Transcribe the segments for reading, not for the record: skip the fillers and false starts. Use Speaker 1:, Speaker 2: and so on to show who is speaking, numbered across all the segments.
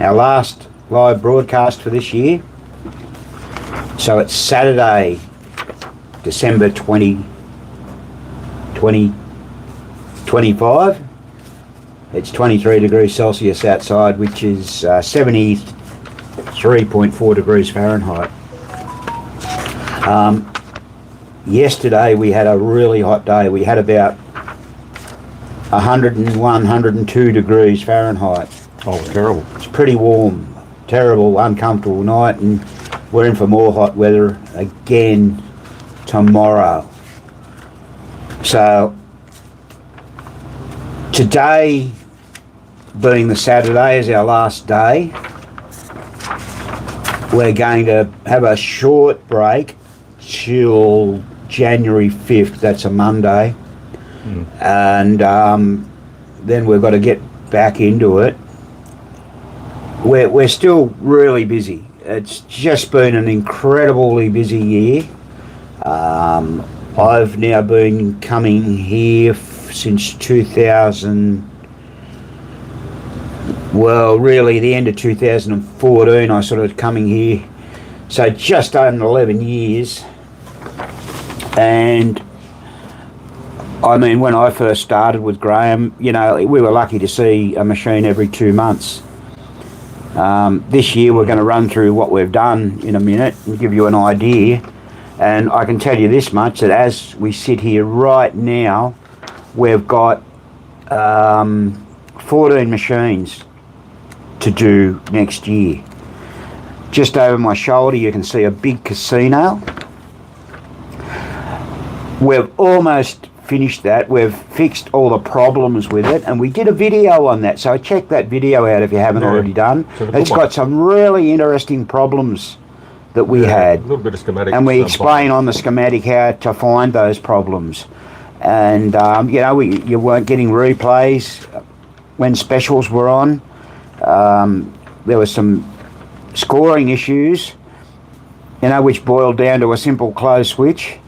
Speaker 1: our last live broadcast for this year. So it's Saturday, December 2025. It's 23 degrees Celsius outside, which is 73.4 degrees Fahrenheit. Yesterday we had a really hot day. We had about 101, 102 degrees Fahrenheit.
Speaker 2: Oh, terrible.
Speaker 1: It's pretty warm, terrible, uncomfortable night, and we're in for more hot weather again tomorrow. So today, being the Saturday, is our last day. We're going to have a short break till January 5th, that's a Monday. And then we've got to get back into it. We're still really busy. It's just been an incredibly busy year. I've now been coming here since 2000, well, really the end of 2014 I started coming here. So just under 11 years. And I mean, when I first started with Graham, you know, we were lucky to see a machine every 2 months. This year we're going to run through what we've done in a minute and give you an idea. And I can tell you this much, that as we sit here right now, we've got 14 machines to do next year. Just over my shoulder you can see a big casino. We've almost finished that. We've fixed all the problems with it, and we did a video on that, so check that video out if you haven't already done. It's got some really interesting problems that we had. A
Speaker 2: little bit of schematic.
Speaker 1: And we explain on the schematic how to find those problems. And you know, you weren't getting replays when specials were on. There was some scoring issues, you know, which boiled down to a simple close switch.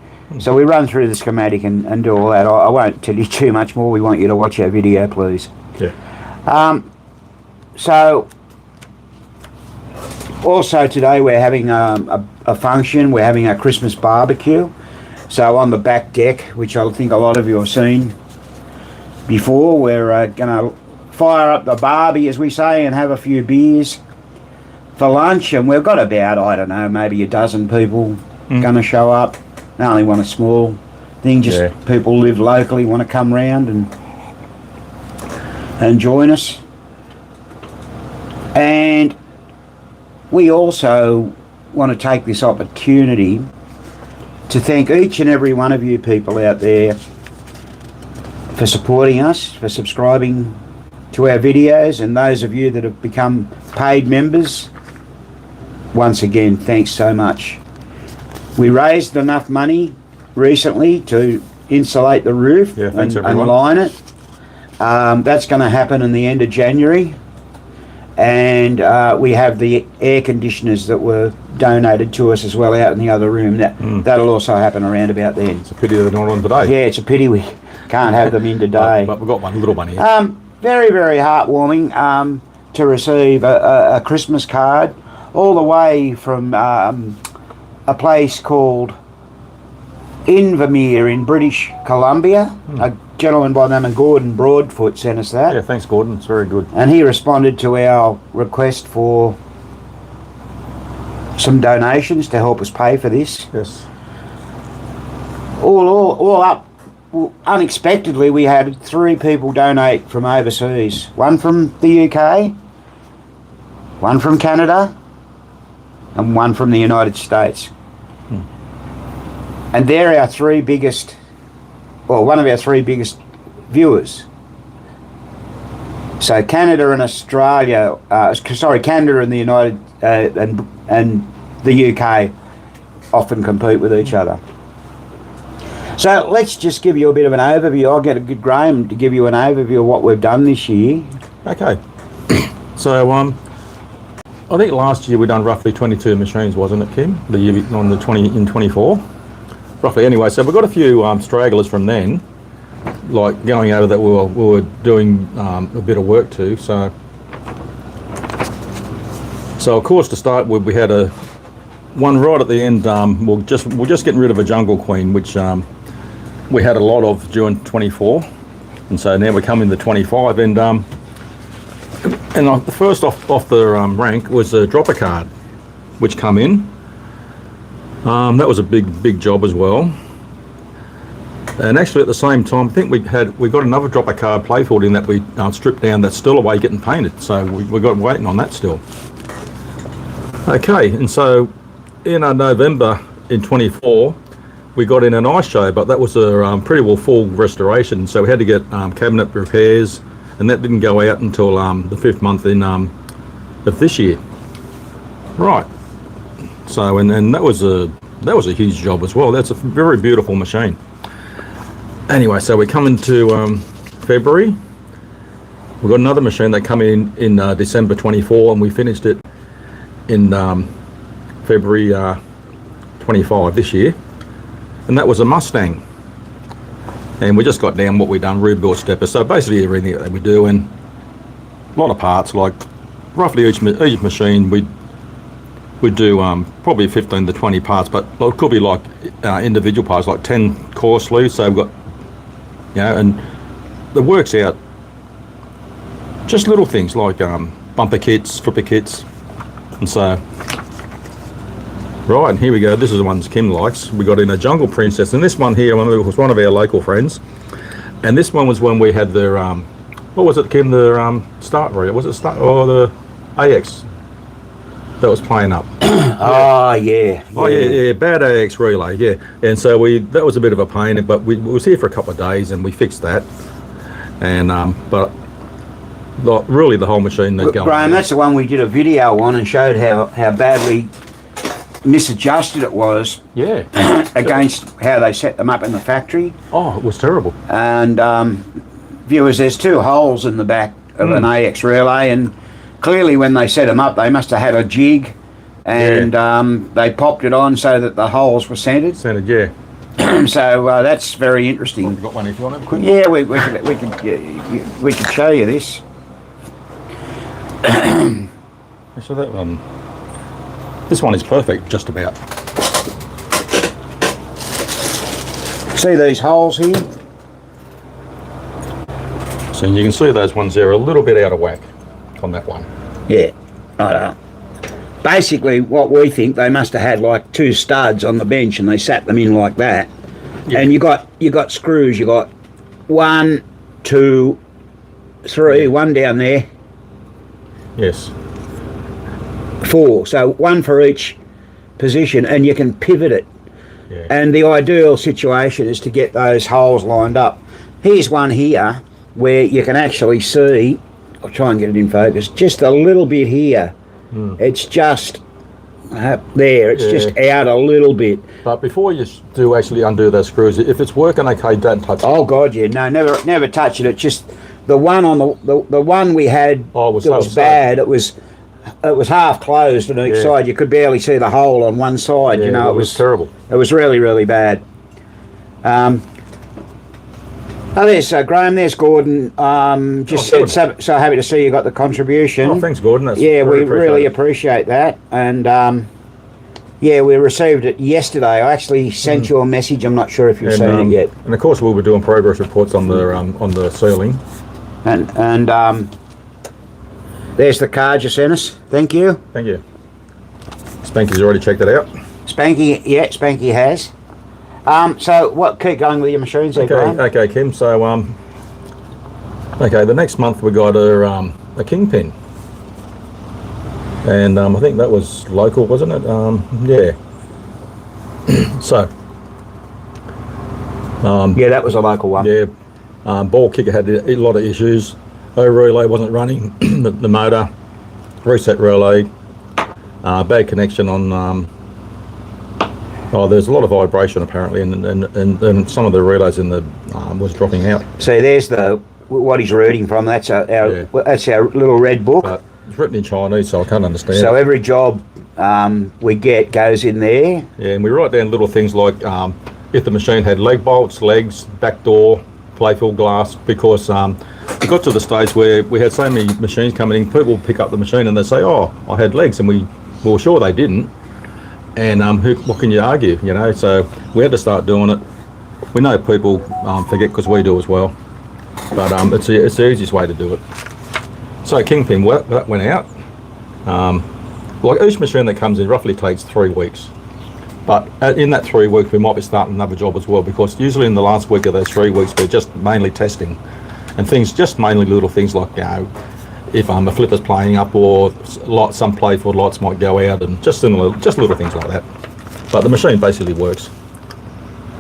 Speaker 1: So we run through the schematic and do all that. I won't tell you too much more. We want you to watch our video, please.
Speaker 2: Yeah.
Speaker 1: So also today we're having a function. We're having a Christmas barbecue. So on the back deck, which I think a lot of you have seen before, we're going to fire up the barbie, as we say, and have a few beers for lunch. And we've got about, I don't know, maybe a dozen people going to show up. I only want a small thing, just people live locally, want to come round and join us. And we also want to take this opportunity to thank each and every one of you people out there for supporting us, for subscribing to our videos, and those of you that have become paid members. Once again, thanks so much. We raised enough money recently to insulate the roof and line it. That's going to happen in the end of January. And we have the air conditioners that were donated to us as well out in the other room. That'll also happen around about then.
Speaker 2: It's a pity they're not on today.
Speaker 1: Yeah, it's a pity we can't have them in today.
Speaker 2: But we've got one, little one here.
Speaker 1: Very, very heartwarming to receive a Christmas card all the way from a place called Invermere in British Columbia. A gentleman by the name of Gordon Broadfoot sent us that.
Speaker 2: Yeah, thanks Gordon, it's very good.
Speaker 1: And he responded to our request for some donations to help us pay for this.
Speaker 2: Yes.
Speaker 1: All up, unexpectedly we had 3 people donate from overseas. One from the UK, one from Canada, and one from the United States. And they're our 3 biggest, well, one of our 3 biggest viewers. So Canada and Australia, Canada and the United and the UK often compete with each other. So let's just give you a bit of an overview. I'll get a good Graham to give you an overview of what we've done this year.
Speaker 2: Okay. So I think last year we done roughly 22 machines, wasn't it, Kim? The year on the 24. Roughly anyway, so we've got a few stragglers from then, like going over that we were doing a bit of work to. So So of course to start with, we had one right at the end. We're just getting rid of a jungle queen, which we had a lot of during 24, and so now we're coming to 25, and the first off the rank was a dropper card, which come in. That was a big job as well. And actually at the same time, I think we got another dropper card playfield in that we stripped down that's still away getting painted. So we got waiting on that still. Okay, and so in November in 24, we got in an ice show, but that was a pretty well full restoration. So we had to get cabinet repairs, and that didn't go out until the 5th month of this year. Right. So and that was a huge job as well. That's a very beautiful machine. Anyway, so we come into February. We've got another machine that come in December 24, and we finished it in February 25 this year, and that was a Mustang. And we just got down what we done, rebuilt stepper. So basically everything that we do, and a lot of parts, like roughly each machine we do probably 15 to 20 parts, but it could be like individual parts, like 10 core sleeves. So we've got, and it works out just little things like bumper kits, flipper kits, and so right. And here we go. This is the ones Kim likes. We got in a Jungle Princess, and this one here was one of our local friends. And this one was when we had the what was it, Kim? The start relay. Was it start or the AX that was playing up?
Speaker 1: Oh yeah.
Speaker 2: Oh yeah, bad AX relay, yeah. And so that was a bit of a pain, but we was here for a couple of days and we fixed that. And but really the whole machine that going.
Speaker 1: Graham, that's the one we did a video on and showed how badly misadjusted it was.
Speaker 2: Yeah.
Speaker 1: Against how they set them up in the factory.
Speaker 2: Oh, it was terrible.
Speaker 1: And viewers, there's 2 holes in the back of an AX relay, and clearly when they set them up, they must have had a jig, and they popped it on so that the holes were centered.
Speaker 2: Centered, yeah.
Speaker 1: So that's very interesting.
Speaker 2: We've got one if you want it.
Speaker 1: Yeah, we could show you this.
Speaker 2: So that one, this one is perfect, just about.
Speaker 1: See these holes here?
Speaker 2: So you can see those ones there are a little bit out of whack on that one.
Speaker 1: Yeah, right. Basically, what we think, they must have had like 2 studs on the bench, and they sat them in like that. Yeah. And you got screws. You got 1, 2, 3, one down there.
Speaker 2: Yes.
Speaker 1: 4. So 1 for each position, and you can pivot it.
Speaker 2: Yeah.
Speaker 1: And the ideal situation is to get those holes lined up. Here's one here where you can actually see. I'll try and get it in focus. Just a little bit here. It's just there. It's just out a little bit.
Speaker 2: But before you do actually undo those screws, if it's working okay, don't touch it.
Speaker 1: Oh God, yeah, no, never touch it. It's just the one on the one we had.
Speaker 2: Oh,
Speaker 1: was bad. It was half closed on each side. You could barely see the hole on one side.
Speaker 2: Yeah,
Speaker 1: you know,
Speaker 2: it was terrible.
Speaker 1: It was really, really bad. There's Graham. There's Gordon. Just said so happy to see you got the contribution.
Speaker 2: Oh, thanks, Gordon. That's
Speaker 1: we really appreciate that. And we received it yesterday. I actually sent you a message. I'm not sure if you've seen it yet.
Speaker 2: And of course, we were doing progress reports on the ceiling.
Speaker 1: And there's the card you sent us. Thank you.
Speaker 2: Thank you. Spanky's already checked it out.
Speaker 1: Spanky has. So what? Keep going with your machines, there, Graham.
Speaker 2: Okay, Kim. So the next month we got a kingpin, and I think that was local, wasn't it? Yeah. So.
Speaker 1: That was a local one.
Speaker 2: Yeah. Ball kicker had a lot of issues. Relay wasn't running. the motor, reset relay, bad connection on. There's a lot of vibration apparently, and some of the relays in the was dropping out.
Speaker 1: See, there's what he's reading from. That's our little red book.
Speaker 2: But it's written in Chinese, so I can't understand.
Speaker 1: So every job we get goes in there.
Speaker 2: Yeah, and we write down little things like if the machine had leg bolts, legs, back door, playfield glass, because it got to the stage where we had so many machines coming in, people would pick up the machine and they'd say, oh, I had legs, and we were sure they didn't. And what can you argue, you know? So we had to start doing it. We know people forget, because we do as well. But it's the easiest way to do it. So Kingpin, that went out. Like each machine that comes in roughly takes 3 weeks. But in that 3 weeks, we might be starting another job as well, because usually in the last week of those 3 weeks, we're just mainly testing. And things, just mainly little things like, you know, if a flipper's playing up, or some playfield lights might go out, and just little things like that. But the machine basically works.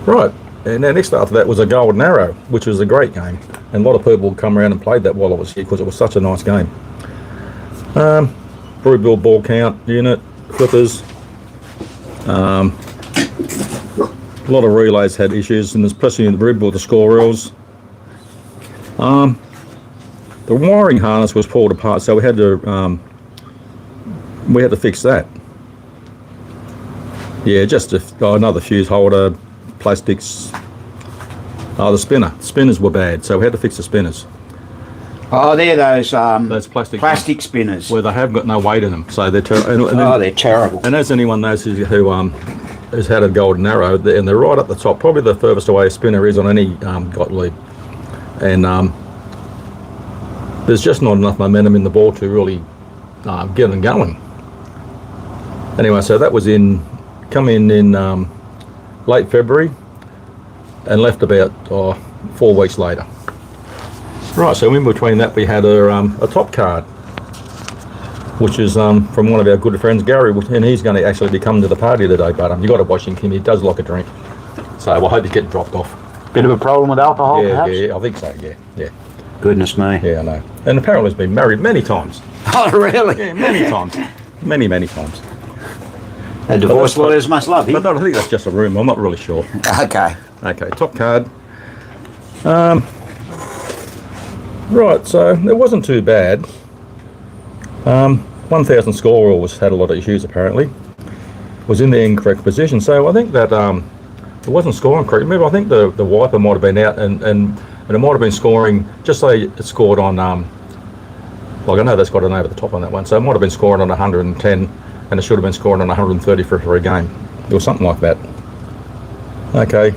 Speaker 2: Right, and then next after that was a Golden Arrow, which was a great game. And a lot of people come around and played that while I was here, because it was such a nice game. Broodbill ball count unit, flippers. A lot of relays had issues, and especially in the Broodbill, the score reels. The wiring harness was pulled apart, so we had to fix that. Yeah, just another fuse holder, plastics. The spinners were bad, so we had to fix the spinners.
Speaker 1: Oh, they're those
Speaker 2: plastic
Speaker 1: spinners.
Speaker 2: Where they have got no weight in them, so they're terrible.
Speaker 1: They're terrible.
Speaker 2: And as anyone knows who has had a Golden Arrow, and they're right up the top, probably the furthest away a spinner is on any Gottlieb. And there's just not enough momentum in the ball to really get them going. Anyway, so that was come in late February, and left about 4 weeks later. Right, so in between that we had a top card, which is from one of our good friends, Gary, and he's going to actually be coming to the party today, but you got to watch him, he does like a drink. So I hope he's getting dropped off.
Speaker 1: Bit of a problem with alcohol, perhaps?
Speaker 2: Yeah, I think so, yeah.
Speaker 1: Goodness me.
Speaker 2: Yeah, I know. And apparently he's been married many times.
Speaker 1: Oh, really?
Speaker 2: Yeah, many times. Many times.
Speaker 1: The divorce lawyers must love him.
Speaker 2: But I think that's just a rumour, I'm not really sure.
Speaker 1: Okay,
Speaker 2: top card. Right, so it wasn't too bad. 1000 score rule had a lot of issues apparently. Was in the incorrect position, so I think that it wasn't scoring correctly. Maybe I think the wiper might have been out, and it might have been scoring, just say it scored on, like I know that's got an over the top on that one, so it might have been scoring on 110, and it should have been scoring on 130 for a game, or something like that. Okay,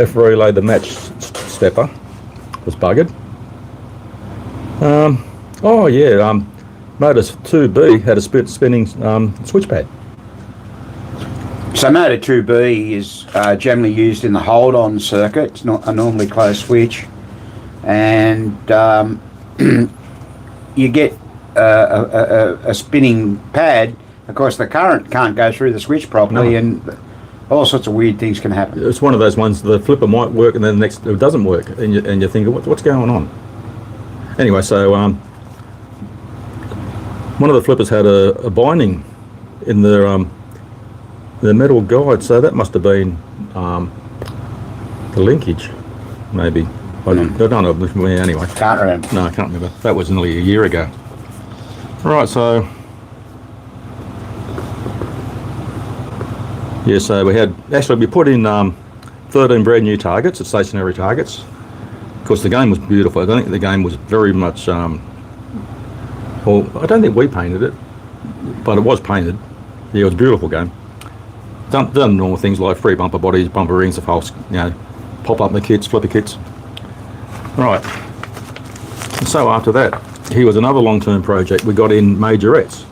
Speaker 2: F relay, the match stepper was buggered. Motors 2B had a spinning switch pad.
Speaker 1: So motor 2B is generally used in the hold-on circuit. It's not a normally closed switch, and you get a spinning pad. Of course, the current can't go through the switch properly, and all sorts of weird things can happen.
Speaker 2: It's one of those ones, the flipper might work and then the next it doesn't work, and you're thinking, what's going on? Anyway, so one of the flippers had a binding in the metal guide, so that must have been the linkage, maybe. I don't know. Anyway,
Speaker 1: Can't remember.
Speaker 2: No, I can't remember. That was nearly a year ago. Right, so yeah, so we put in 13 brand new targets, stationary targets. Of course, the game was beautiful. I don't think the game was very much. Well, I don't think we painted it, but it was painted. Yeah, it was a beautiful game. Done normal things like free bumper bodies, bumper rings, the false, pop up the kits, flipper kits. Right. So after that, here was another long-term project. We got in majorettes.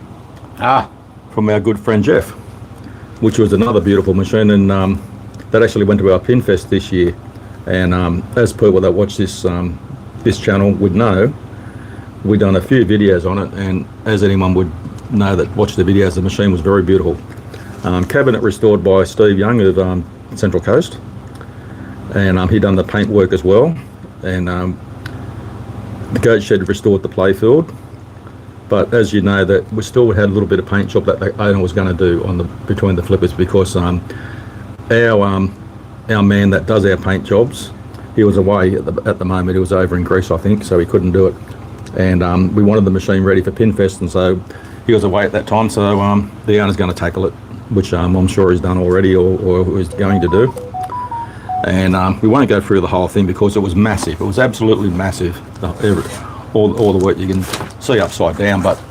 Speaker 2: From our good friend Jeff, which was another beautiful machine, and that actually went to our Pinfest this year. And as people that watch this channel would know, we've done a few videos on it, and as anyone would know that watched the videos, the machine was very beautiful. Cabinet restored by Steve Young of Central Coast, and he done the paint work as well, and the goat shed restored the playfield. But as you know, that we still had a little bit of paint job that the owner was going to do between the flippers, because our man that does our paint jobs, he was away at the moment. He was over in Greece, I think, so he couldn't do it. And we wanted the machine ready for Pinfest, and so he was away at that time. So the owner's going to tackle it, which I'm sure he's done already or is going to do. And we won't go through the whole thing because it was massive. It was absolutely massive. All the work you can see upside down, but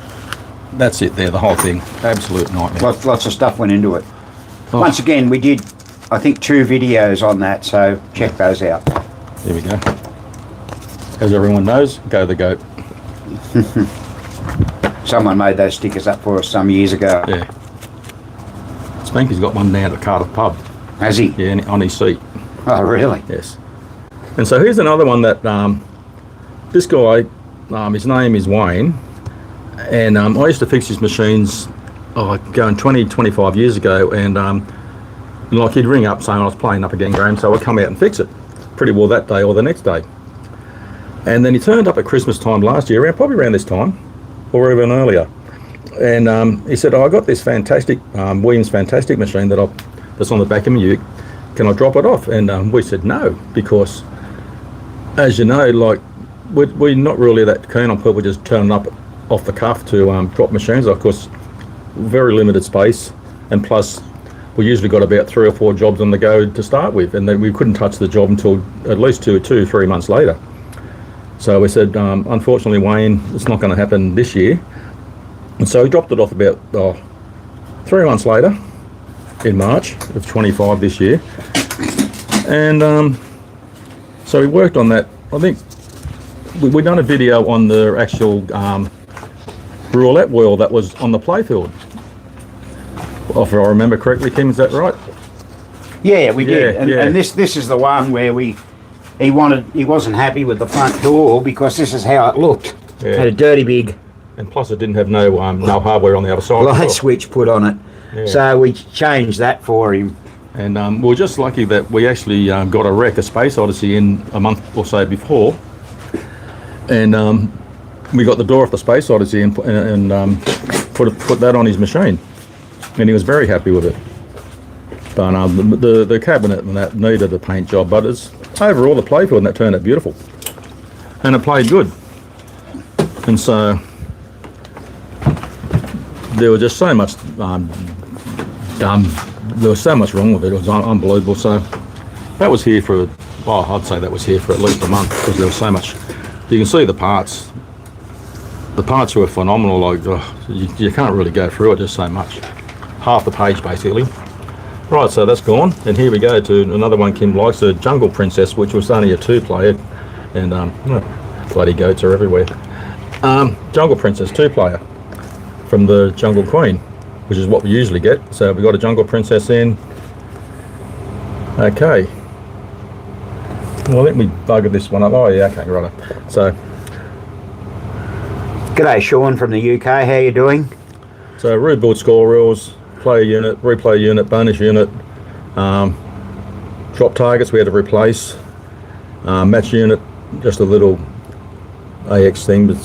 Speaker 2: that's it there, the whole thing. Absolute nightmare.
Speaker 1: Lots of stuff went into it.
Speaker 2: Oh.
Speaker 1: Once again, we did, I think, 2 videos on that, so check those out.
Speaker 2: Here we go. As everyone knows, go the goat.
Speaker 1: Someone made those stickers up for us some years ago.
Speaker 2: Yeah. Spanky's got one down at the Cardiff pub.
Speaker 1: Has he?
Speaker 2: Yeah, on his seat.
Speaker 1: Oh, really?
Speaker 2: Yes. And so here's another one that this guy, his name is Wayne, and I used to fix his machines going 20, 25 years ago, and like he'd ring up saying I was playing up again, Graham, so I'd come out and fix it pretty well that day or the next day. And then he turned up at Christmas time last year, probably around this time, or even earlier. And he said, I got this fantastic, Williams Fantastic machine that's on the back of my ute. Can I drop it off? And we said no, because as you know, like we're not really that keen on people just turning up off the cuff to drop machines off, because very limited space, and plus we usually got about 3 or 4 jobs on the go to start with, and then we couldn't touch the job until at least 3 months later. So we said, unfortunately, Wayne, it's not going to happen this year. And so he dropped it off about 3 months later, in March of 25 this year. And so we worked on that. I think we'd done a video on the actual roulette wheel that was on the playfield. If I remember correctly, Kim, is that right?
Speaker 1: Yeah, we did. And,
Speaker 2: yeah.
Speaker 1: and this is the one where he wasn't happy with the front door because this is how it looked.
Speaker 2: Yeah.
Speaker 1: It had a dirty big
Speaker 2: And plus it didn't have no hardware on the other side.
Speaker 1: light switch put on it.
Speaker 2: Yeah.
Speaker 1: So we changed that for him.
Speaker 2: And we were just lucky that we actually got a Space Odyssey in a month or so before. And we got the door off the Space Odyssey and put that on his machine. And he was very happy with it. But the cabinet and that needed a paint job, but it's overall the playfield and that turned out beautiful. And it played good. And so there was just so much there was so much wrong with it. It was unbelievable. So that was here for, well, I'd say that was here for at least a month, because there was so much. You can see the parts. The parts were phenomenal. Like you can't really go through it, just so much. Half the page basically. Right, so that's gone, and here we go to another one Kim likes, the Jungle Princess, which was only a 2-player, and bloody goats are everywhere. Jungle Princess 2-player from the Jungle Queen, which is what we usually get. So we got a Jungle Princess in. Okay. Well, let me bugger this one up. Oh yeah, okay, right. So.
Speaker 1: G'day, Sean from the UK. How you doing?
Speaker 2: So rebuild score rules, player unit, replay unit, bonus unit, drop targets we had to replace, match unit, just a little AX thing, but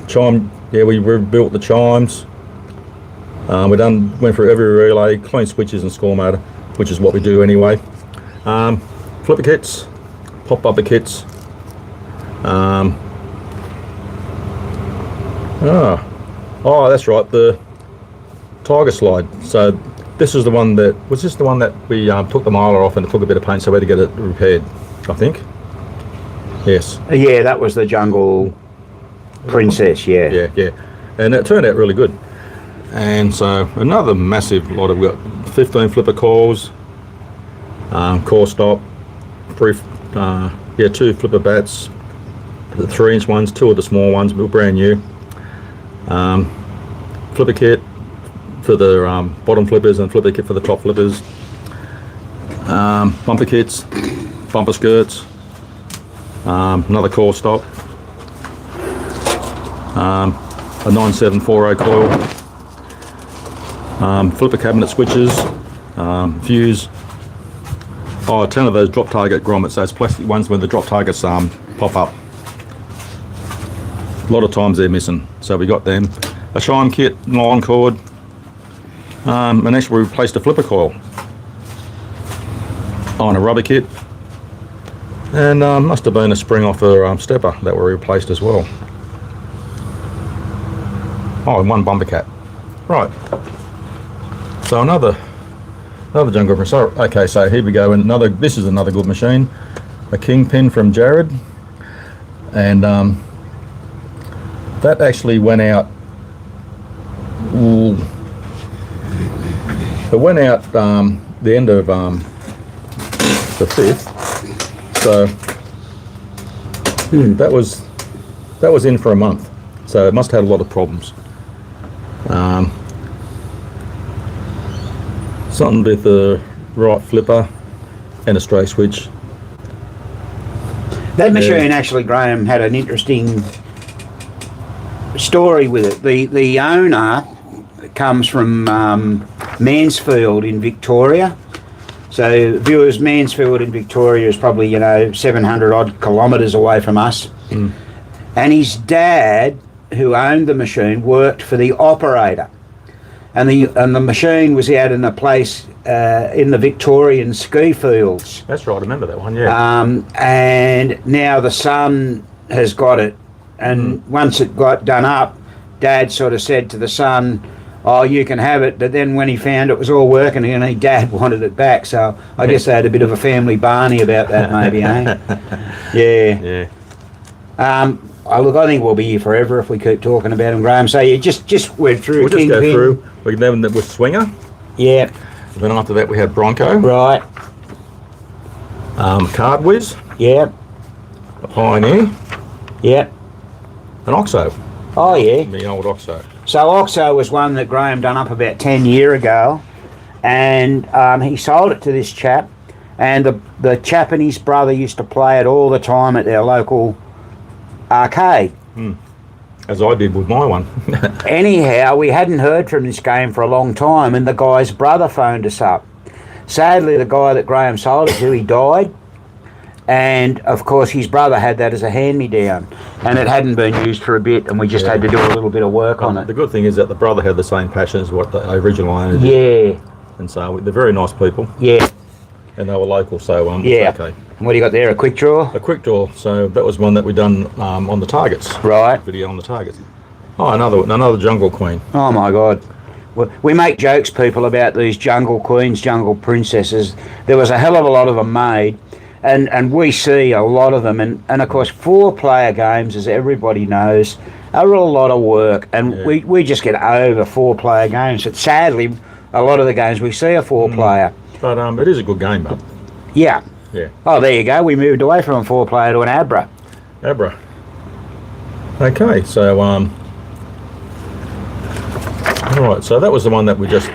Speaker 2: chime, yeah, we rebuilt the chimes. Went through every relay, clean switches and score motor, which is what we do anyway. Flipper kits, pop bumper kits. Oh, that's right, the Tiger slide. So this is the one that, was this the one that we took the miler off and it took a bit of paint, so we had to get it repaired, I think. Yes.
Speaker 1: Yeah, that was the Jungle Princess, yeah.
Speaker 2: Yeah. And it turned out really good. And so another massive lot of, we've got 15 flipper coils, core stop, 2 flipper bats, the 3-inch ones, 2 of the small ones, brand new. Flipper kit for the bottom flippers and flipper kit for the top flippers. Bumper kits, bumper skirts, another core stop, a 9740 coil, flipper cabinet switches, fuse. 10 of those drop target grommets, those plastic ones where the drop targets pop up. A lot of times they're missing, so we got them. A chime kit, nylon cord, and actually we replaced a flipper coil on a rubber kit, and must have been a spring off a stepper that we replaced as well. Oh, and one bumper cap. Right. So another Another jungle machine. So, okay, so here we go. And this is another good machine. A Kingpin from Jared. And that actually went out. It went out the end of the 5th. So that was in for a month. So it must have had a lot of problems. Something with the right flipper and a stray switch.
Speaker 1: That machine actually, Graham, had an interesting story with it. The owner comes from Mansfield in Victoria. So viewers, Mansfield in Victoria is probably 700 odd kilometres away from us. And his dad, who owned the machine, worked for the operator. And the machine was out in a place in the Victorian ski fields.
Speaker 2: That's right, I remember that one, yeah.
Speaker 1: And now the son has got it. And once it got done up, Dad sort of said to the son, "Oh, you can have it." But then when he found it was all working again, Dad wanted it back. So I guess they had a bit of a family Barney about that, maybe, eh? Yeah.
Speaker 2: Yeah.
Speaker 1: Look, I think we'll be here forever if we keep talking about him, Graham. So you just went through
Speaker 2: We'll just
Speaker 1: Kingpin.
Speaker 2: go through. We then with Swinger.
Speaker 1: Yeah.
Speaker 2: Then after that we had Bronco.
Speaker 1: Right.
Speaker 2: Card Whiz.
Speaker 1: Yeah.
Speaker 2: A Pioneer.
Speaker 1: Yeah.
Speaker 2: An Oxo.
Speaker 1: Oh, yeah.
Speaker 2: The old Oxo.
Speaker 1: So Oxo was one that Graham done up about 10 years ago, and he sold it to this chap, and the chap and his brother used to play it all the time at their local arcade.
Speaker 2: As I did with my one.
Speaker 1: Anyhow, we hadn't heard from this game for a long time, and the guy's brother phoned us up. Sadly, the guy that Graham sold it to, he died, and of course his brother had that as a hand-me-down, and it hadn't been used for a bit, and we just had to do a little bit of work on it.
Speaker 2: The good thing is that the brother had the same passion as what the original owner did.
Speaker 1: Yeah.
Speaker 2: And so they're very nice people.
Speaker 1: Yeah.
Speaker 2: And they were local, so
Speaker 1: yeah.
Speaker 2: it's okay.
Speaker 1: And what do you got there, a quick draw?
Speaker 2: A quick draw, so that was one that we done on the targets.
Speaker 1: Right.
Speaker 2: Video on the targets. Oh, another Jungle Queen.
Speaker 1: Oh my God. We make jokes, people, about these jungle queens, jungle princesses. There was a hell of a lot of them made, and we see a lot of them. And of course, 4-player games, as everybody knows, are a lot of work, and we just get over 4-player games. But sadly, a lot of the games we see are 4-player.
Speaker 2: But it is a good game, though.
Speaker 1: Yeah.
Speaker 2: Yeah.
Speaker 1: Oh, there you go. We moved away from a 4-player to an Abra.
Speaker 2: Abra. Okay, so all right, so that was the one that we just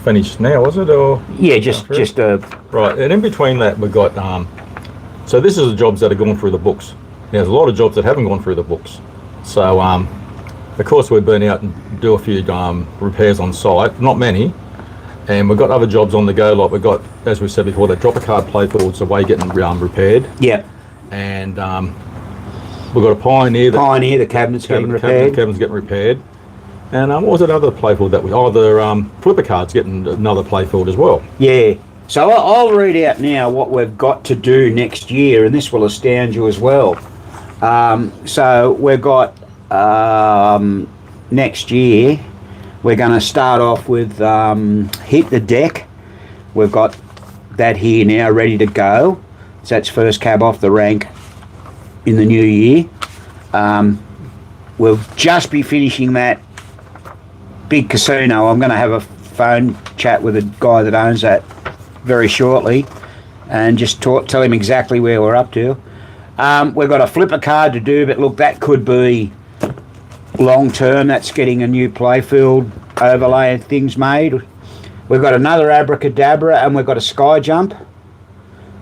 Speaker 2: finished now, was it? Or
Speaker 1: yeah, just
Speaker 2: right. And in between that, we got so this is the jobs that are going through the books. Now, there's a lot of jobs that haven't gone through the books. So of course we've been out and do a few repairs on site, not many, and we've got other jobs on the go. Like we've got, as we said before, that dropper card playfields away getting repaired.
Speaker 1: Yeah.
Speaker 2: And we've got a Pioneer.
Speaker 1: The cabinet's getting repaired.
Speaker 2: Cabinet's getting repaired. And what was that other playfield that we... Oh, the flipper card's getting another playfield as well.
Speaker 1: Yeah. So I'll read out now what we've got to do next year, and this will astound you as well. So we've got next year, we're going to start off with Hit the Deck. We've got that here now ready to go. So that's first cab off the rank in the new year. We'll just be finishing that big casino. I'm going to have a phone chat with a guy that owns that very shortly and just tell him exactly where we're up to. We've got a flipper card to do, but look, that could be long term. That's getting a new playfield overlay and things made. We've got another abracadabra, and we've got a sky jump.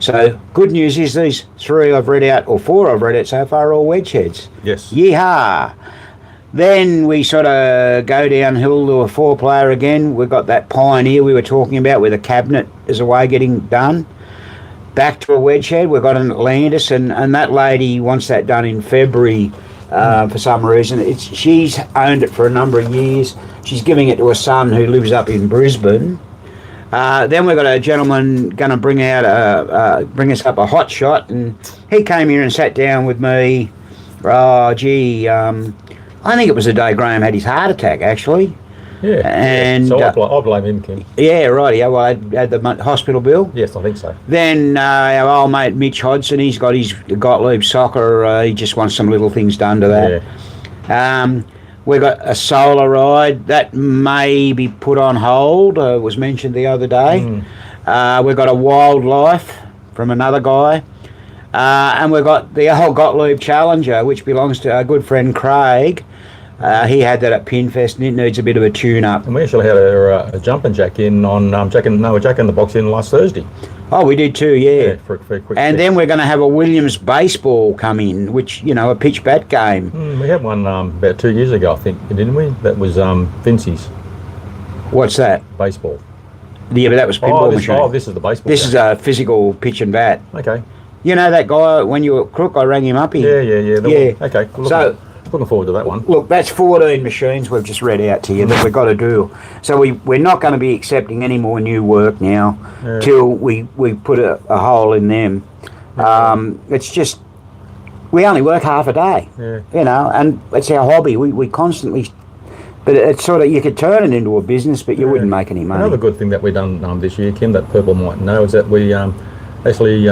Speaker 1: So good news is these 3 I've read out, or 4 I've read out so far, are all wedge heads.
Speaker 2: Yes.
Speaker 1: Yeehaw! Then we sort of go downhill to a 4-player again. We've got that Pioneer we were talking about where the cabinet is away getting done. Back to a wedge head. We've got an Atlantis, and that lady wants that done in February for some reason. She's owned it for a number of years. She's giving it to a son who lives up in Brisbane. Then we've got a gentleman going to bring us up a hot shot, and he came here and sat down with me. Oh, gee, I think it was the day Graham had his heart attack, actually.
Speaker 2: Yeah.
Speaker 1: And
Speaker 2: So I blame him, Kim.
Speaker 1: yeah, right. Yeah, well, I had the hospital bill.
Speaker 2: Yes, I think so.
Speaker 1: Then our old mate Mitch Hodson, he's got his Gottlieb soccer. He just wants some little things done to that.
Speaker 2: Yeah.
Speaker 1: We've got a solar ride that may be put on hold. It was mentioned the other day. We've got a wildlife from another guy. And we've got the old Gottlieb Challenger, which belongs to our good friend Craig. He had that at Pinfest, and it needs a bit of a tune-up.
Speaker 2: And we actually had a jumping jack in on Jack in the Box in last Thursday.
Speaker 1: Oh, we did too, yeah.
Speaker 2: For a quick
Speaker 1: and
Speaker 2: fix.
Speaker 1: then we're going to have a Williams baseball come in, which, a pitch bat game.
Speaker 2: We had one about 2 years ago, I think, didn't we? That was Vincey's
Speaker 1: What's that?
Speaker 2: baseball.
Speaker 1: Yeah, but that was pinball machine.
Speaker 2: This is the baseball.
Speaker 1: This is a physical pitch and bat.
Speaker 2: Okay.
Speaker 1: You know that guy, when you were at Crook, I rang him up here.
Speaker 2: Yeah. Okay. Well, looking forward to that one.
Speaker 1: Look, that's 14 machines we've just read out to you that we've got to do. So we're not going to be accepting any more new work now till we put a hole in them. It's just, we only work half a day, and it's our hobby. We constantly, but it's sort of, you could turn it into a business, but you wouldn't make any money.
Speaker 2: Another good thing that we've done this year, Kim, that people might know, is that we actually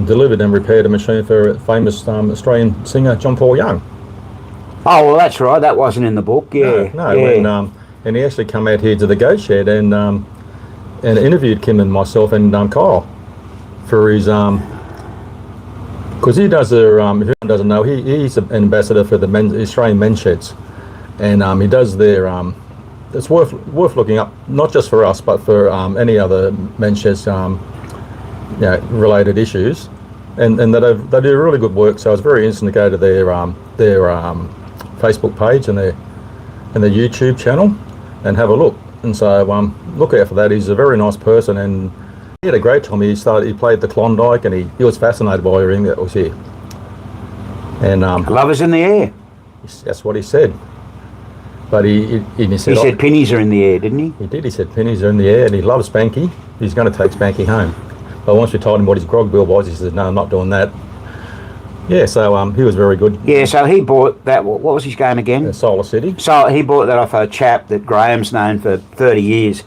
Speaker 2: delivered and repaired a machine for famous Australian singer John Paul Young.
Speaker 1: Oh, well, that's right. That wasn't in the book. Yeah.
Speaker 2: No. And he actually come out here to the Goat Shed and interviewed Kim and myself and Kyle for his because he does if anyone doesn't know, he's an ambassador for the Australian men's sheds, and he does their it's worth looking up, not just for us but for any other men's sheds related issues, and they do really good work. So it's very interesting to go to their Facebook page and their YouTube channel and have a look. And so look out for that. He's a very nice person, and he had a great time. He played the Klondike, and he was fascinated by everything that was here. And
Speaker 1: love is in the air.
Speaker 2: That's what he said. But he
Speaker 1: said pennies are in the air, didn't he?
Speaker 2: He did. He said pennies are in the air, and he loves Spanky. He's going to take Spanky home. But once we told him what his grog bill was, he said, "No, I'm not doing that." Yeah, so he was very good.
Speaker 1: Yeah, so he bought that. What was his game again?
Speaker 2: Solar City.
Speaker 1: So he bought that off a chap that Graham's known for 30 years,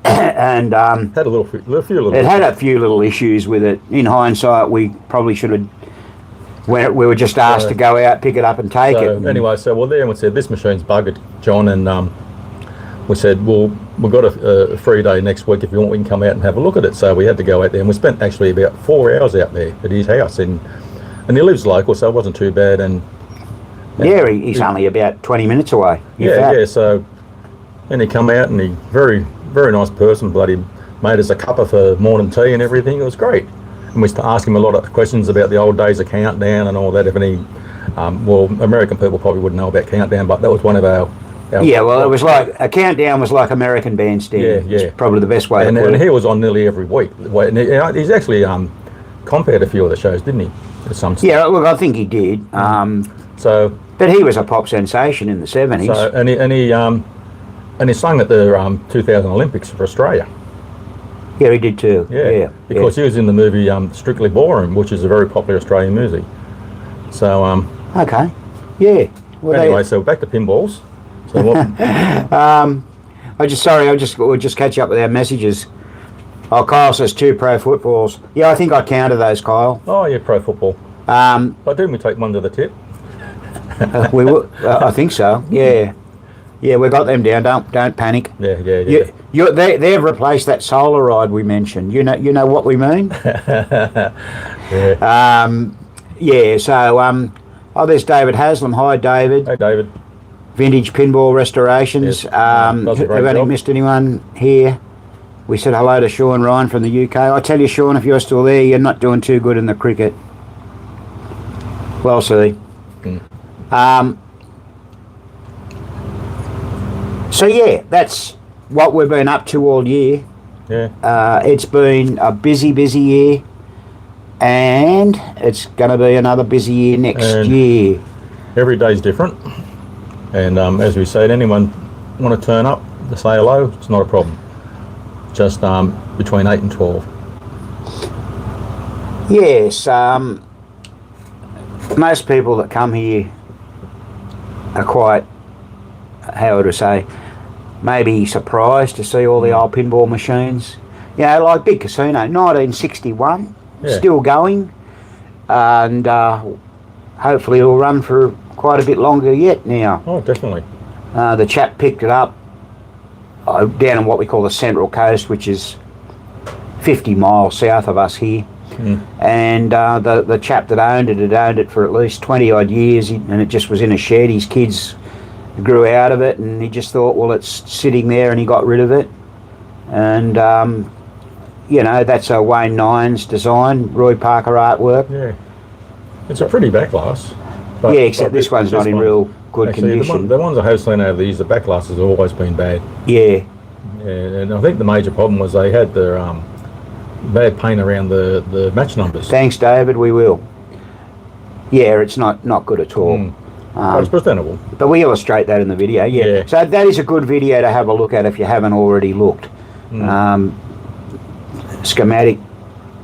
Speaker 1: and
Speaker 2: had a few little.
Speaker 1: It had a few little issues with it. In hindsight, we probably should have. We were just asked to go out, pick it up, and take it.
Speaker 2: Anyway, so there we said this machine's buggered, John, and we said, well, we've got a free day next week. If you want, we can come out and have a look at it. So we had to go out there, and we spent actually about 4 hours out there at his house, and he lives local, so it wasn't too bad. And
Speaker 1: he's only about 20 minutes away.
Speaker 2: So, and he come out, and he very, very nice person. Bloody made us a cuppa for morning tea and everything. It was great. And we asked him a lot of questions about the old days of Countdown and all that. If any, American people probably wouldn't know about Countdown, but that was one of our
Speaker 1: it was like a Countdown was like American Bandstand. Yeah. It's probably the best way to put it.
Speaker 2: And he was on nearly every week. And he's actually compared a few of the shows, didn't he? At some stage.
Speaker 1: Yeah, look, I think he did. But he was a pop sensation in the 70s.
Speaker 2: So, and he sung at the 2000 Olympics for Australia.
Speaker 1: Yeah, he did too.
Speaker 2: Yeah. Because he was in the movie Strictly Ballroom, which is a very popular Australian movie. So
Speaker 1: okay. Yeah.
Speaker 2: Well, anyway, so back to pinballs. So what?
Speaker 1: We'll just catch up with our messages. Oh, Kyle says 2 pro footballs. Yeah, I think I counted those, Kyle.
Speaker 2: Oh, yeah, pro football. But didn't we take one to the tip?
Speaker 1: We will. I think so. Yeah. Yeah, we got them down. Don't panic.
Speaker 2: Yeah.
Speaker 1: They've replaced that solar ride we mentioned. You know what we mean.
Speaker 2: Yeah.
Speaker 1: So there's David Haslam. Hi, David.
Speaker 2: Hey, David.
Speaker 1: Vintage Pinball Restorations.
Speaker 2: Yes.
Speaker 1: Have only missed anyone here? We said hello to Sean Ryan from the UK. I tell you, Sean, if you're still there, you're not doing too good in the cricket. Well, see. So yeah, that's what we've been up to all year.
Speaker 2: Yeah.
Speaker 1: It's been a busy year, and it's going to be another busy year next year.
Speaker 2: Every day's different, and as we said, anyone want to turn up to say hello, it's not a problem. Just between 8 and 12.
Speaker 1: Yes, most people that come here are quite how would I say, maybe surprised to see all the old pinball machines. You know, like Big Casino, 1961, still going, and hopefully it'll run for quite a bit longer yet now.
Speaker 2: Oh, definitely.
Speaker 1: The chap picked it up down on what we call the Central Coast, which is 50 miles south of us here. And the chap that owned it had owned it for at least 20 odd years, and it just was in a shed. His kids grew out of it, and he just thought, well, it's sitting there, and he got rid of it. And you know, that's a Wayne Nines design, Roy Parker artwork.
Speaker 2: Yeah, it's a pretty back glass.
Speaker 1: Yeah, except this one's not in real good condition.
Speaker 2: The ones I have seen over the years, the back glass has always been bad.
Speaker 1: Yeah.
Speaker 2: Yeah, and I think the major problem was they had the bad paint around the match numbers.
Speaker 1: Thanks, David. We will. Yeah, it's not good at all.
Speaker 2: But it's presentable.
Speaker 1: But we illustrate that in the video. Yeah. So that is a good video to have a look at if you haven't already looked. Schematic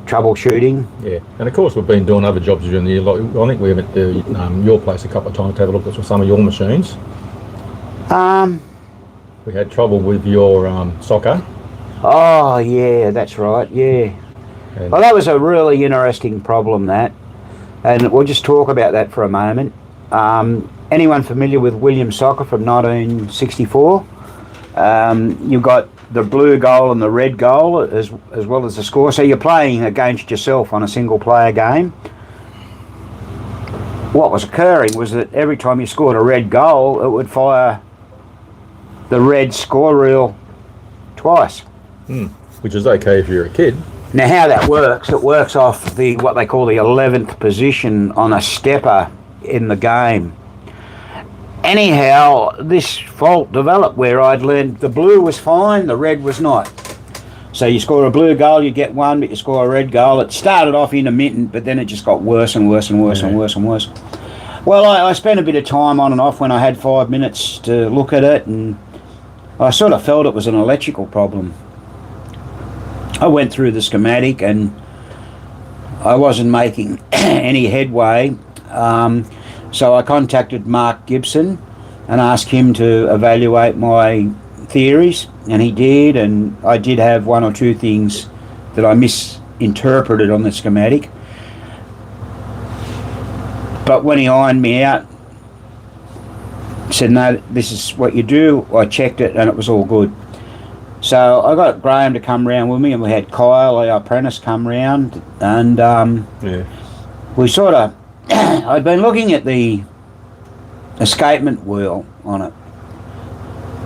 Speaker 1: troubleshooting.
Speaker 2: Yeah, and of course we've been doing other jobs during the year. Like, I think we went to your place a couple of times to have a look at some of your machines. We had trouble with your soccer.
Speaker 1: Oh yeah, that's right. Yeah.
Speaker 2: And
Speaker 1: Well, that was a really interesting problem, that, and we'll just talk about that for a moment. Anyone familiar with Williams soccer from 1964? You've got the blue goal and the red goal as well as the score. So you're playing against yourself on a single player game. What was occurring was that every time you scored a red goal, it would fire the red score reel twice.
Speaker 2: which is okay if you're a kid.
Speaker 1: Now how that works, it works off the what they call the 11th position on a stepper in the game. Anyhow, this fault developed where I'd learned the blue was fine, the red was not. So you score a blue goal, you get one, but you score a red goal. It started off intermittent, but then it just got worse and worse and worse and worse and worse. Well, I spent a bit of time on and off when I had 5 minutes to look at it, and I sort of felt it was an electrical problem. I went through the schematic and I wasn't making any headway. So I contacted Mark Gibson and asked him to evaluate my theories, and he did, and I did have one or two things that I misinterpreted on the schematic. But when he ironed me out, said, no, this is what you do, I checked it and it was all good. So I got Graham to come round with me, and we had Kyle, our apprentice, come round, and we sort of I'd been looking at the escapement wheel on it,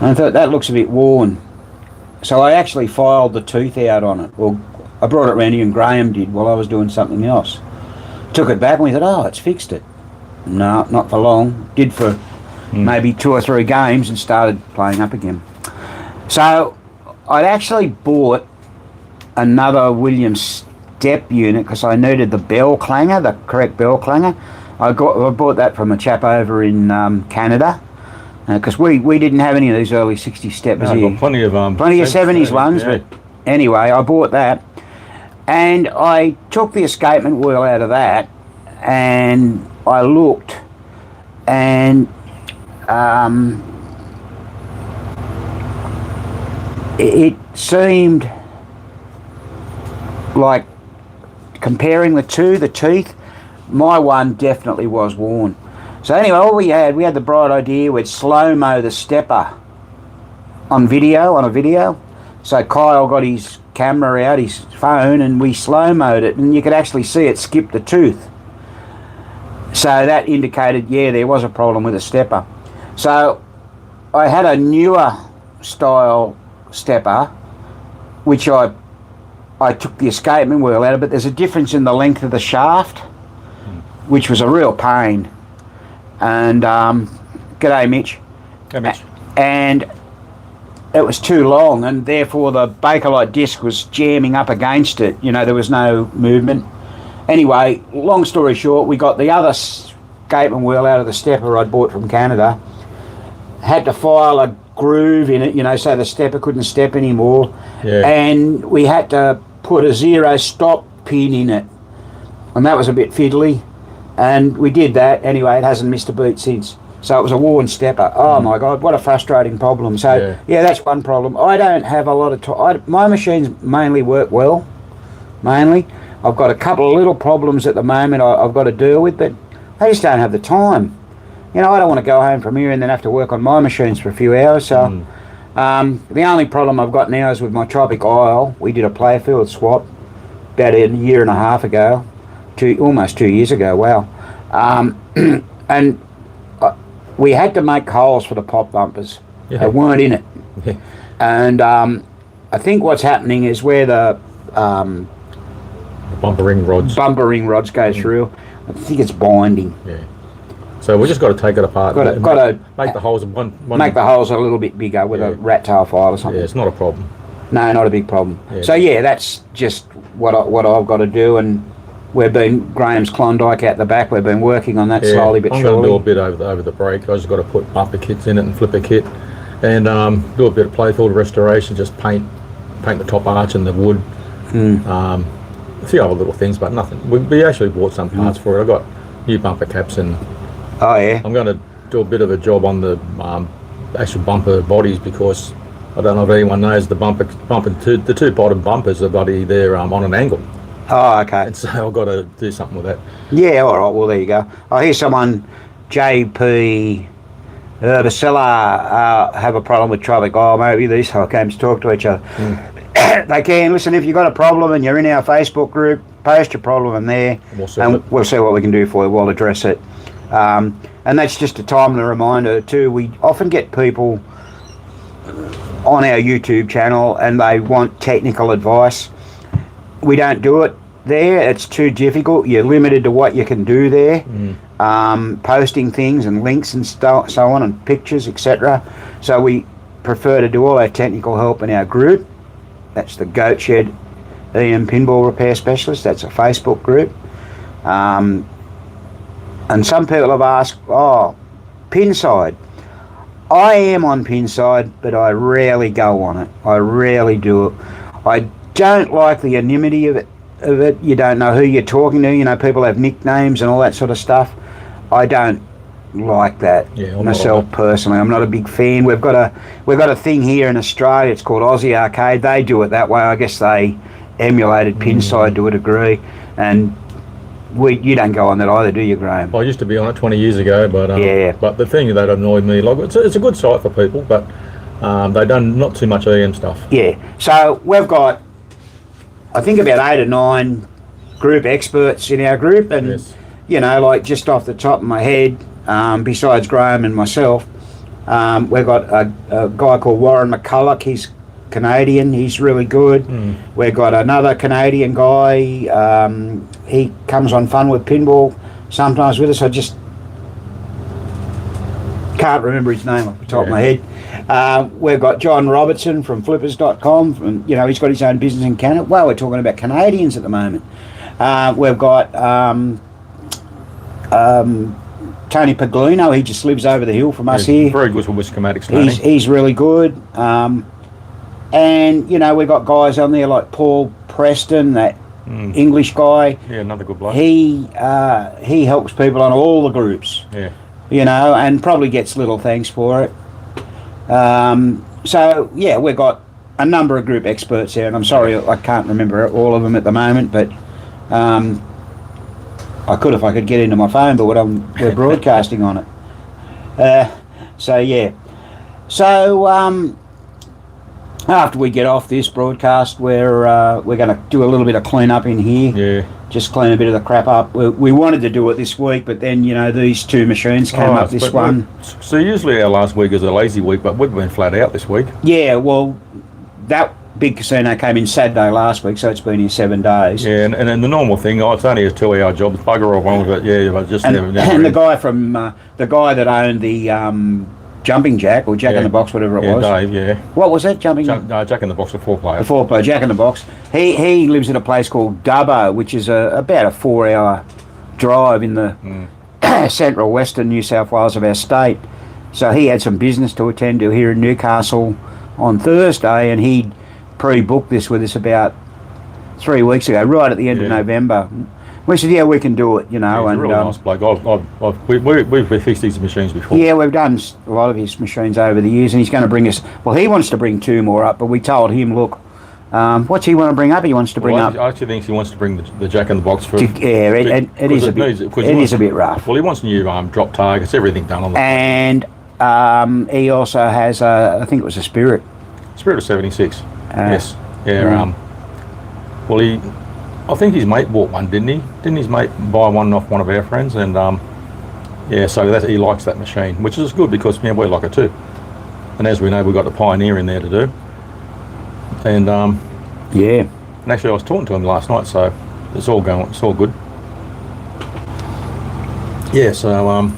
Speaker 1: and I thought that looks a bit worn. So I actually filed the tooth out on it. Well, I brought it around here, and Graham did while I was doing something else. Took it back and we thought, oh, it's fixed it. No, not for long. Did for maybe 2 or 3 games and started playing up again. So I'd actually bought another Williams step unit because I needed the bell clanger, the correct bell clanger. I bought that from a chap over in Canada because we didn't have any of these early 60 steppers here.
Speaker 2: Got plenty of
Speaker 1: 70s ones,
Speaker 2: yeah.
Speaker 1: But anyway, I bought that, and I took the escapement wheel out of that, and I looked, and it seemed like, comparing the two, the teeth, my one definitely was worn. So anyway, all we had the bright idea, we'd slow-mo the stepper on a video. So Kyle got his camera out, his phone, and we slow-moed it, and you could actually see it skip the tooth. So that indicated, yeah, there was a problem with the stepper. So I had a newer style stepper, which I took the escapement wheel out of, but there's a difference in the length of the shaft, which was a real pain. And g'day, Mitch.
Speaker 2: Hey, Mitch.
Speaker 1: And it was too long, and therefore the Bakelite disc was jamming up against it. You know, there was no movement. Anyway, long story short, we got the other escapement wheel out of the stepper I'd bought from Canada. Had to file a groove in it, you know, so the stepper couldn't step anymore.
Speaker 2: Yeah.
Speaker 1: And we had to put a 0 stop pin in it, and that was a bit fiddly. And we did that anyway. It hasn't missed a beat since. So it was a worn stepper. Oh my God, what a frustrating problem. So yeah, that's one problem. I don't have a lot of time. My machines mainly work well, mainly. I've got a couple of little problems at the moment I've got to deal with, but I just don't have the time. You know, I don't want to go home from here and then have to work on my machines for a few hours. So the only problem I've got now is with my Tropic Isle. We did a playfield swap about a year and a half ago, almost 2 years ago, wow. And we had to make holes for the pop bumpers.
Speaker 2: Yeah.
Speaker 1: They weren't in it.
Speaker 2: Yeah.
Speaker 1: And I think what's happening is where the
Speaker 2: bumper ring rods
Speaker 1: go through, I think it's binding.
Speaker 2: Yeah. So we just got to take it apart.
Speaker 1: Got to
Speaker 2: make the holes
Speaker 1: make the holes a little bit bigger with a rat tail file or something.
Speaker 2: Yeah, it's not a problem.
Speaker 1: No, not a big problem.
Speaker 2: Yeah.
Speaker 1: So yeah, that's just what I've got to do, and Graham's Klondike out the back. We've been working on that slowly but
Speaker 2: I'm
Speaker 1: surely.
Speaker 2: going to do a bit over the break. I just got to put bumper kits in it and flipper kit, and do a bit of playfield restoration. Just paint the top arch and the wood. A few other little things, but nothing. We actually bought some parts for it. I got new bumper caps, and I'm going to do a bit of a job on the actual bumper bodies, because I don't know if anyone knows the two bottom bumpers are they're on an angle.
Speaker 1: Oh, okay.
Speaker 2: And so I've got to do something with that.
Speaker 1: Yeah, all right. Well, there you go. I hear someone, JP Herbacilla, have a problem with Tropic Isle. Maybe these games talk to each other. They can. Listen, if you've got a problem and you're in our Facebook group, post your problem in there, and we'll see what we can do for you. We'll address it. And that's just a timely reminder too. We often get people on our YouTube channel and they want technical advice. We don't do it there. It's too difficult. You're limited to what you can do there. Posting things and links and so on, and pictures, etc. So we prefer to do all our technical help in our group. That's the Goat Shed EM Pinball Repair Specialist. That's a Facebook group. And some people have asked, Pinside. I am on Pinside, but I rarely go on it. I rarely do it. I don't like the anonymity of it. You don't know who you're talking to. You know, people have nicknames and all that sort of stuff. I don't like that myself personally. I'm not a big fan. We've got a thing here in Australia. It's called Aussie Arcade. They do it that way. I guess they emulated Pinside to a degree, and you don't go on that either, do you, Graham?
Speaker 2: I used to be on it 20 years ago, but But the thing that annoyed me, like it's a good site for people, but they've done not too much EM stuff. Yeah.
Speaker 1: So we've got, I think, about 8 or 9 group experts in our group, and you know, like just off the top of my head, besides Graham and myself, we've got a guy called Warren McCulloch. He's Canadian. He's really good. We've got another Canadian guy. He comes on Fun with Pinball sometimes with us. I just can't remember his name off the top of my head. We've got John Robertson from Flippers.com. And, you know, he's got his own business in Canada. Well, we're talking about Canadians at the moment. We've got Tony Paglino. He just lives over the hill from us here.
Speaker 2: Very good with schematics, Tony.
Speaker 1: He's really good. And, you know, we've got guys on there like Paul Preston, that English guy.
Speaker 2: Yeah, another good bloke.
Speaker 1: He helps people on all the groups.
Speaker 2: Yeah.
Speaker 1: You know, and probably gets little thanks for it. So, yeah, we've got a number of group experts there, and I'm sorry I can't remember all of them at the moment, but I could if I could get into my phone, but we're broadcasting on it. So, yeah. So, after we get off this broadcast, we're going to do a little bit of clean up in here.
Speaker 2: Yeah.
Speaker 1: Just clean a bit of the crap up. We wanted to do it this week, but then, you know, these two machines came up this one.
Speaker 2: So usually our last week is a lazy week, but we've been flat out this week.
Speaker 1: Yeah, well, that big casino came in Saturday last week, so it's been here 7 days.
Speaker 2: Yeah, and the normal thing, it's only a 2-hour job, bugger off on with it, but just never.
Speaker 1: And the guy from, the guy that owned the Jumping Jack, or Jack in the Box, whatever it was.
Speaker 2: Dave,
Speaker 1: What was it? Jack in
Speaker 2: the Box, a 4-player.
Speaker 1: The 4-player, Jack in the Box. He lives in a place called Dubbo, which is about a 4-hour drive in the central western New South Wales of our state. So he had some business to attend to here in Newcastle on Thursday, and he'd pre-booked this with us about 3 weeks ago, right at the end of November. We said, yeah, we can do it, you know.
Speaker 2: He's a
Speaker 1: and
Speaker 2: really nice bloke. We've fixed his machines before.
Speaker 1: yeah, we've done a lot of his machines over the years, and he's going to bring us. Well, he wants to bring 2 more up, but we told him, look, what's he want to bring up? He wants to bring up.
Speaker 2: I actually think he wants to bring the Jack in the Box for.
Speaker 1: Yeah, it is a bit. It is a bit rough.
Speaker 2: Well, he wants new drop targets, everything done on the.
Speaker 1: And he also has, I think it was a Spirit.
Speaker 2: Spirit of 76. Yes. Yeah. Well, I think his mate bought one, didn't he? Didn't his mate buy one off one of our friends? And yeah, so he likes that machine, which is good because we like it too. And as we know, we've got the Pioneer in there to do. And
Speaker 1: yeah.
Speaker 2: And actually, I was talking to him last night, so it's all going. It's all good. Yeah. So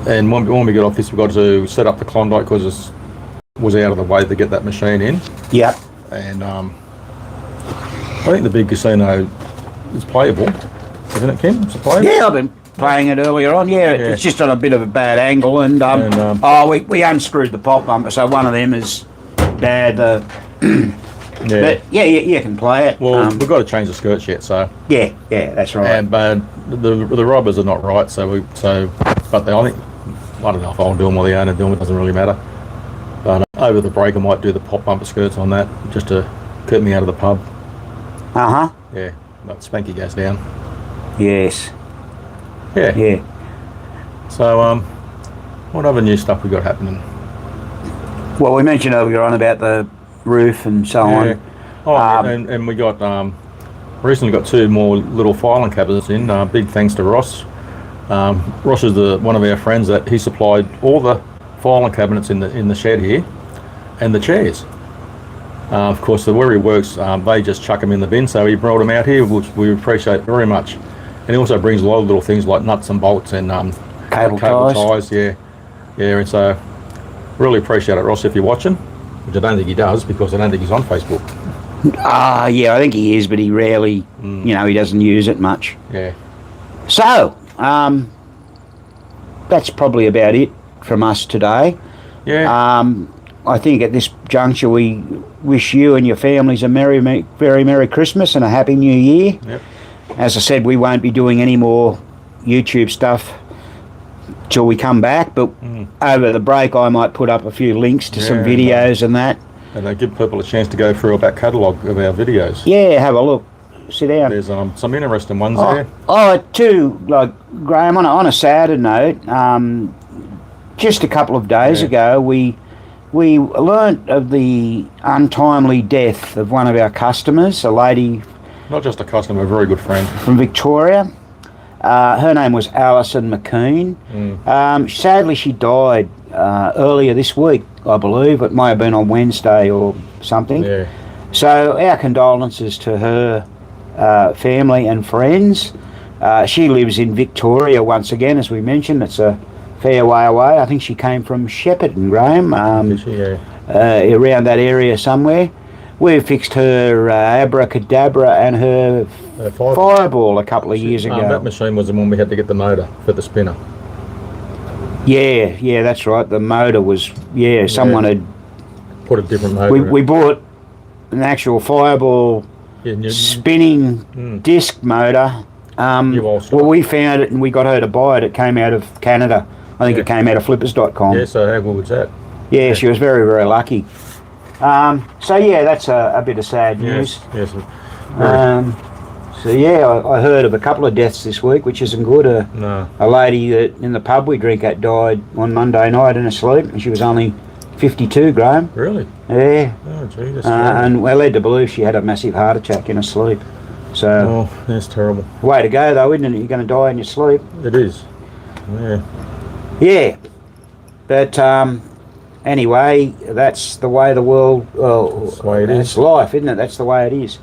Speaker 2: and when we get off this, we've got to set up the Klondike because it was out of the way to get that machine in.
Speaker 1: Yep.
Speaker 2: And I think the big casino is playable, isn't it, Kim? Is it playable?
Speaker 1: Yeah, I've been playing it earlier on. Yeah, it's just on a bit of a bad angle, and we unscrewed the pop bumper, so one of them is bad.
Speaker 2: Yeah.
Speaker 1: But yeah, you can play it.
Speaker 2: Well, we've got to change the skirts yet, so.
Speaker 1: Yeah, that's right.
Speaker 2: And but the rubbers are not right, but I think I don't know if I'll do them or the owner do them. It doesn't really matter. But over the break, I might do the pop bumper skirts on that just to keep me out of the pub. Yeah, but Spanky goes down.
Speaker 1: Yes.
Speaker 2: Yeah. So what other new stuff we got happening?
Speaker 1: Well, we mentioned earlier on about the roof and so on.
Speaker 2: Oh, and we got recently got 2 more little filing cabinets in. Big thanks to Ross. Ross is one of our friends that he supplied all the filing cabinets in the shed here, and the chairs. Of course, where he works, they just chuck them in the bin, so he brought them out here, which we appreciate very much. And he also brings a lot of little things like nuts and bolts and
Speaker 1: cable ties.
Speaker 2: Yeah, and so really appreciate it, Ross, if you're watching, which I don't think he does because I don't think he's on Facebook.
Speaker 1: Yeah, I think he is, but he rarely, he doesn't use it much.
Speaker 2: Yeah.
Speaker 1: So, that's probably about it from us today.
Speaker 2: Yeah.
Speaker 1: I think at this juncture we wish you and your families a very Merry Christmas and a Happy New Year.
Speaker 2: Yep.
Speaker 1: As I said, we won't be doing any more YouTube stuff till we come back, but over the break I might put up a few links to some videos and that.
Speaker 2: And give people a chance to go through our back catalogue of our videos.
Speaker 1: Yeah, have a look. Sit down.
Speaker 2: There's some interesting ones there.
Speaker 1: Too, like Graham, on a sadder note, just a couple of days ago we learnt of the untimely death of one of our customers, a lady.
Speaker 2: Not just a customer, a very good friend.
Speaker 1: From Victoria. Her name was Alison McKean. Sadly, she died earlier this week, I believe. It may have been on Wednesday or something.
Speaker 2: Yeah.
Speaker 1: So our condolences to her family and friends. She lives in Victoria once again, as we mentioned. It's a fair way away. I think she came from Shepparton, Graham, around that area somewhere. We fixed her Abracadabra and her Fireball a couple of years ago.
Speaker 2: That machine was the one we had to get the motor for the spinner.
Speaker 1: Yeah, that's right. The motor was, someone had
Speaker 2: put a different motor.
Speaker 1: We bought an actual Fireball spinning disc motor. Well, we found it and we got her to buy it. It came out of Canada. I think it came out of flippers.com.
Speaker 2: Yeah, so how good was that?
Speaker 1: Yeah, she was very, very lucky. That's a bit of sad news.
Speaker 2: Yes.
Speaker 1: I heard of a couple of deaths this week, which isn't good. A lady that in the pub we drink at died on Monday night in her sleep, and she was only 52, Graham.
Speaker 2: Really?
Speaker 1: Yeah.
Speaker 2: Oh, Jesus.
Speaker 1: And we're led to believe she had a massive heart attack in her sleep. So.
Speaker 2: Oh, that's terrible.
Speaker 1: Way to go, though, isn't it? You're going to die in your sleep.
Speaker 2: It is. Yeah.
Speaker 1: Yeah. But, anyway, that's the way the world. That's the way it is. It's life, isn't it? That's the way it is.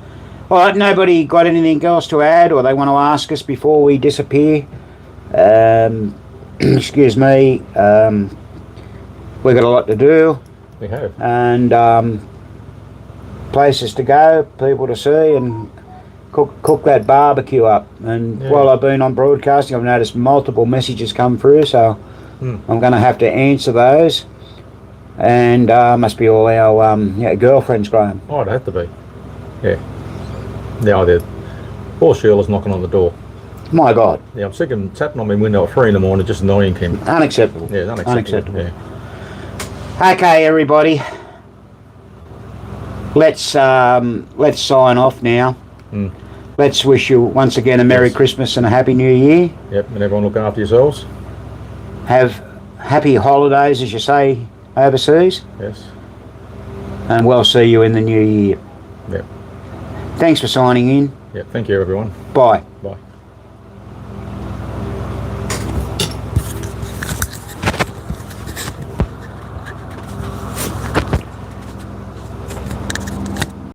Speaker 1: All right, nobody got anything else to add, or they want to ask us before we disappear? Excuse me. We've got a lot to do.
Speaker 2: We have.
Speaker 1: And places to go, people to see, and cook that barbecue up. And while I've been on broadcasting, I've noticed multiple messages come through, so I'm going to have to answer those. And must be all our girlfriends, Graham.
Speaker 2: Oh, it'd have to be. Yeah. Yeah, Poor Sheila's knocking on the door.
Speaker 1: My God,
Speaker 2: Yeah, I'm sick of tapping on my window at 3 in the morning, just annoying Kim.
Speaker 1: unacceptable.
Speaker 2: Yeah, it's unacceptable. Yeah.
Speaker 1: Okay, everybody. Let's sign off now.
Speaker 2: Mm.
Speaker 1: Let's wish you once again a Merry
Speaker 2: Yes.
Speaker 1: Christmas and a Happy New Year.
Speaker 2: Yep, and everyone look after yourselves.
Speaker 1: Have happy holidays, as you say, overseas.
Speaker 2: Yes.
Speaker 1: And we'll see you in the new year.
Speaker 2: Yep.
Speaker 1: Thanks for signing in.
Speaker 2: Yep. Thank you, everyone.
Speaker 1: Bye.
Speaker 2: Bye.